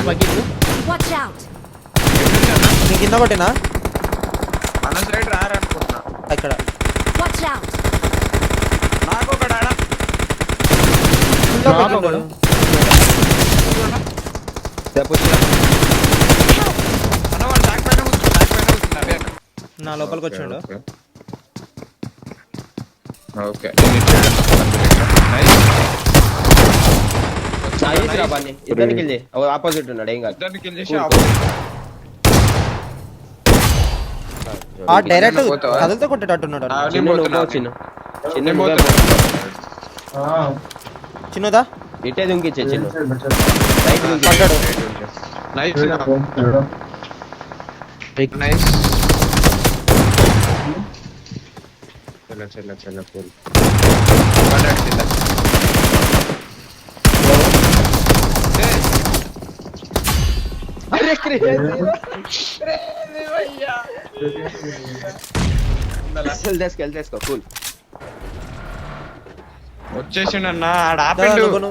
Bucket Watch out. నీ కింద కొట్టినా మన సైడ్ రారనుకుంటున్నా. ఇక్కడ Watch out. నాకు ఒకడు ఆడ. కింద పెట్టినాడు. అన్న వాడు బ్యాక్ పైన కూర్చుండు, అదే అన్న. నా లోపలికి వచ్చిండు. ఓకే నేను ఇద్దరిని కిల్ చేయి. ఆపోజిట్ ఉన్నాడు ఏం కాదు. ఇద్దరిని కిల్ చేసి ఆపోజిట్. ఆ డైరెక్ట్ పోతావా? కదలతో కొట్టేటట్టున్నాడు. ఆ, నేను చిన్న పోతున్నా. నువ్వు చిన్న చిన్న నేను నువ్వే పోతున్నా. చిన్నదా ఇటే దుంకిచ్చే చిన్న రైట్ దుంకి పడ్డాడు. Nice nice. చల్ల ఫుల్ పడ్డాడు కింద. తీసుకో కూల్ వచ్చేసిండన్నా ఆడ ఆపిండు.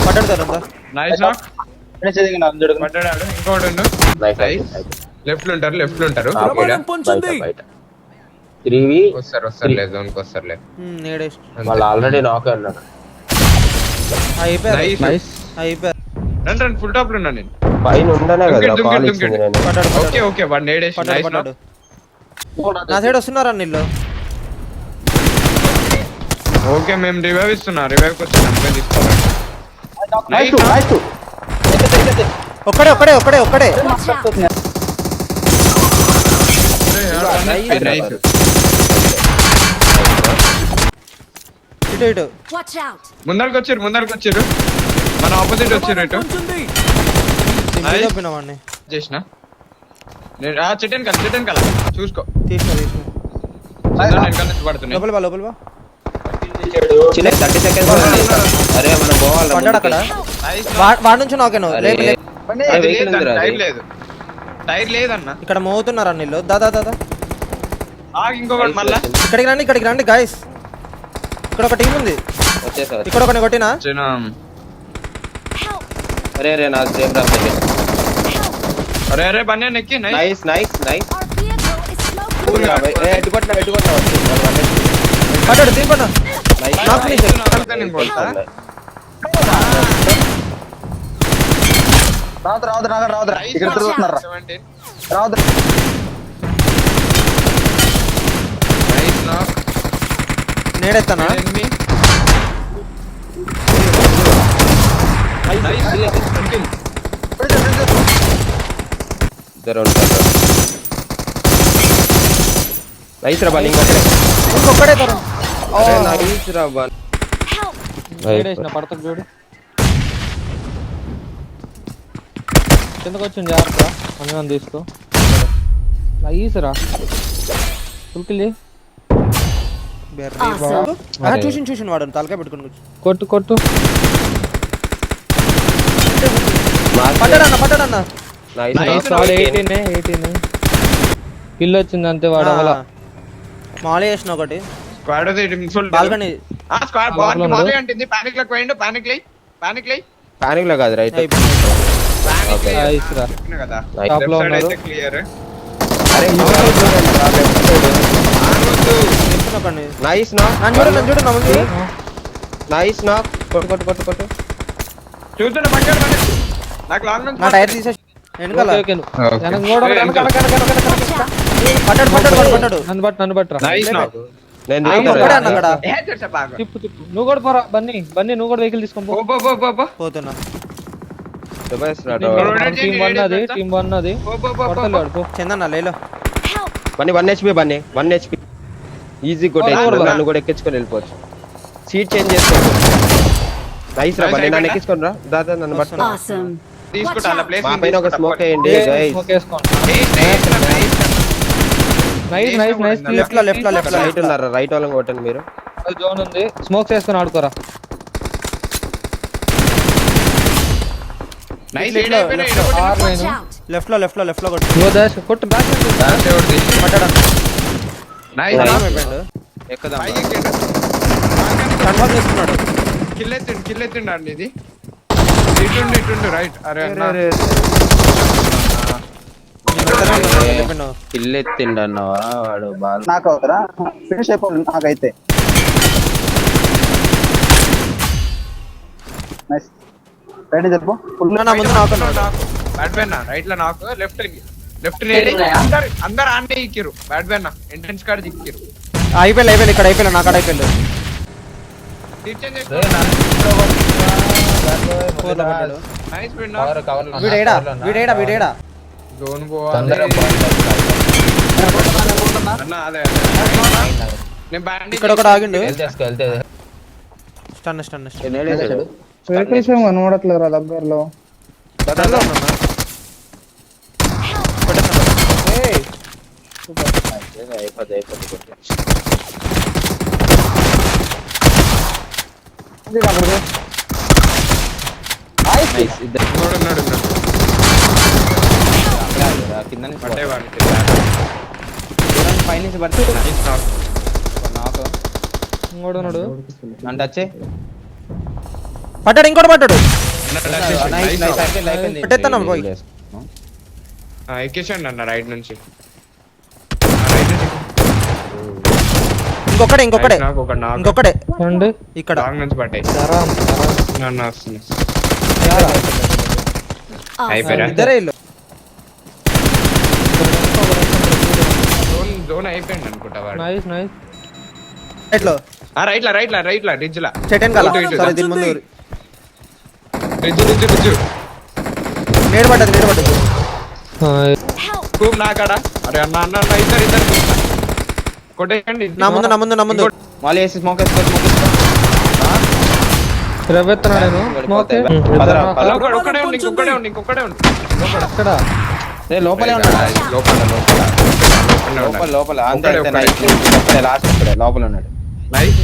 పడ్డాడు కదా నైస్ నాక్ పడ్డాడు ఆడు. ఇంకోటి ఉండు. లెఫ్ట్ లో ఉంటారు వస్తారు లేదు జోన్కి వస్తారులే. నేడేసి వాళ్ళు ఆల్రెడీ నాక్ అన్నాడు. అయిపోయారు నైస్ అయిపోయారు. రండి ఫుల్ టాప్ లో ఉన్నా నేను. పైన ఉండనే కదా దుంకిడు, కాల్ దుంకిడు, ఇచ్చింది దుంకిడు. నేను. పడ్డాడు ఓకే పడ్డాడు ఓకే వాడు నేడేసి పడ్డాడు నైస్ పడ్డాడు. నా సైడ్ వస్తున్నారా నీళ్ళు. ఓకే మేము రివైవ్ ఇస్తున్నా. రివైవ్ కి వచ్చాను అమ్మాయి తీసుకోవాలి. నైస్ ఒక్కడే ఒక్కడే ఒక్కడే ఒక్కడే. Watch out. నైస్. ఇటు ఇటు Watch out. ముందరికి వచ్చారు మన ఆపోజిట్ వచ్చారు ఇటు సింపుల్ చెప్పిన వాడిని. చేసిన నేను చిట్టెన్ కల చూసుకో. తీసిన వెనకాల నుంచి పడుతున్నాయి. లోపల బా లోపల బా. చిన్న 30 సెకండ్స్ అరే మనం పోవాలి పడ్డాడు అక్కడ. నైస్. వాడి నుంచి నాకేను లేపు లేపు. అది వెహికల్ లేదు, ఉందిరా టైర్ అది. లేదు టైర్ లేదన్న. ఇక్కడ మోగుతున్నారా నీళ్ళు. దాదా దాదా ఇంకొకటి మళ్ళా ఇక్కడికి రండి గాయస్. ఇక్కడ ఒక టీం ఉంది. వచ్చేసా ఇక్కడ ఒకని కొట్టినా. చిన్న Help. అరే అరే నా సేమ్ రా అరే అరే బన్నే నెక్కి nice nice nice Our vehicle is smoking. ఎటు కొట్టినా పడ్డాడు దీని పడ్డా. నాకు నైస్. నేను కొడతా. Watch out. 17. నైస్ నాక్. నేడెత్తానా. enemy. నైస్. Kill. ఇద్దరు ఉంటారు నైస్ రా బన్ ఇంకొక్కడే తరం. నైస్ రా బన్ Help. నేడేసిన పడతాడు చూడు. కిందకు వచ్చింది జాగ్రత్త. అన్నీ తీసుకో. నైస్ రా ఫుల్ కిల్ చేయి. Awesome. చూసిన వాడు తలకాయ పెట్టుకుని కూర్చో. కొట్టు కొట్టు. పడ్డాడన్న నైస్ Nice. 18 కిల్ వచ్చింది అంతే వాడు అవలా. మాలే చేసిన ఒకటి స్క్వాడ్ అది ఫుల్ బాల్కనీ స్క్వాడ్ బాల్ మాలే అంటుంది. పానిక్ లో పోయిండు. పానిక్ లై పానిక్ లో కాదు రైట్ పానిక్ నైస్ రా. కదా. Nice. టాప్ లో Left side ఉన్నారు. అయితే క్లియర్. అరే నైస్ నా నన్ను చూడు నా ముందు. నైస్ నా కొట్టు కొట్టు కొట్టు కొట్టు చూస్తున్నా పడ్డాడు నాకు లాంగ్ నుంచి నా టైర్ తీసేసి వెనకాల ఓకే, ఓకే. వెనక కూడా వెనక. Watch out. పడ్డాడు. నన్ను బట్రా. నైస్ నాక్. నేను ఒక్కడే అన్న అక్కడ. ఏ చేసా బాగా. తిప్పు నువ్వు కూడా పోరా. బన్నీ నువ్వు కూడా వెహికల్ తీసుకో. పో. పోతున్నా. టీం వన్ అది కొడతలేడు పో. చందన్న లేలో. Help. Bunny 1 HP Bunny 1 HP easy కొట్టే నన్ను కూడా ఎక్కించుకొని వెళ్ళిపోవచ్చు. సీట్ చేంజ్ చేసుకోవచ్చు. నైస్ రా బన్నీ నన్ను ఎక్కించుకొని రా దాదా నన్ను పట్టు. Awesome. తీసుకుంటా అలా ప్లేస్ మా పైన ఒక స్మోక్ వేయండి గైస్. స్మోక్ వేసుకోండి. నైస్. లెఫ్ట్ లో రైట్ ఉన్నారా రైట్ వాళ్ళని కొట్టండి మీరు. జోన్ ఉంది. స్మోక్స్ వేసుకొని ఆడుకోరా. Nice Watch out. లెఫ్ట్ లో కొట్టు. నువ్వు దాష్ కొట్టు. బ్యాక్ పడ్డాడు. నైస్ ఎక్కదా కన్ఫర్మ్ చేస్తున్నాడు. కిల్ ఎత్తిండు అండి ఇది. ఇటుండు రైట్ అరే అన్న కిల్ ఎత్తిండు అన్నవా వాడు బాగా నాకు అవుతారా ఫినిష్ అయిపోయింది నాకైతే నైస్ రైట్ చెప్పు ఫుల్ నా ముందు నాకు బ్యాట్ బ్యాన్ రైట్ లో నాకు లెఫ్ట్ అందరు ఆన్నే ఇక్కిరు బ్యాట్ బ్యాన్ ఎంట్రన్స్ కార్డ్ ఇక్కిరు అయిపోయి ఇక్కడ అయిపోయి నా కాడ అయిపోయి నైస్ విన్ వీడేడా జోన్ అన్న అదే నేను బ్యాండ్ ఇక్కడ ఒకటి ఆగిండు వెళ్తే స్టన్ నేడేసాడు వెహికల్స్ ఏం కనబడట్లేదురా దగ్గరలో. అయిపోతుంది ఉన్నాడు కింద పట్టే వాడికి పైనుంచి పడుతుంది నాకు ఇంకోడు ఉన్నాడు అంటే వచ్చే పట్టాడు ఇంకోటి పట్టాడు అయిపోయింది పెట్టేస్తాను పోయి ఎక్కేసండి అన్న రైట్ నుంచి ఇంకొకడే నాకు ఒక నాకు ఇంకొకడే అండ్ ఇక్కడ లాంగ్ నుంచి పట్టాయి నన్ను వస్తుంది అయిపోయారా ఇద్దరే ఇల్లు జోన్ అయిపోయింది అనుకుంటా వాడు నైస్ ఎట్లో రైట్ లా రిడ్జ్ లా చెటెన్ కల ఇటు. సరే దీని ముందు రిడ్జ్ నేడు పడ్డది Help! కూమ్ నా కాడ అరే అన్న ఇద్దరు కొట్టేయండి నా ముందు మళ్ళీ వేసి స్మోక్ వేసుకో తిరగెత్తున్నాడు నేను ఒక్కడే ఉండి ఇంకొకడే ఉండి అక్కడ లోపలే ఉన్నాడు లోపల లోపల అంతే లాస్ట్ లోపల ఉన్నాడు నైస్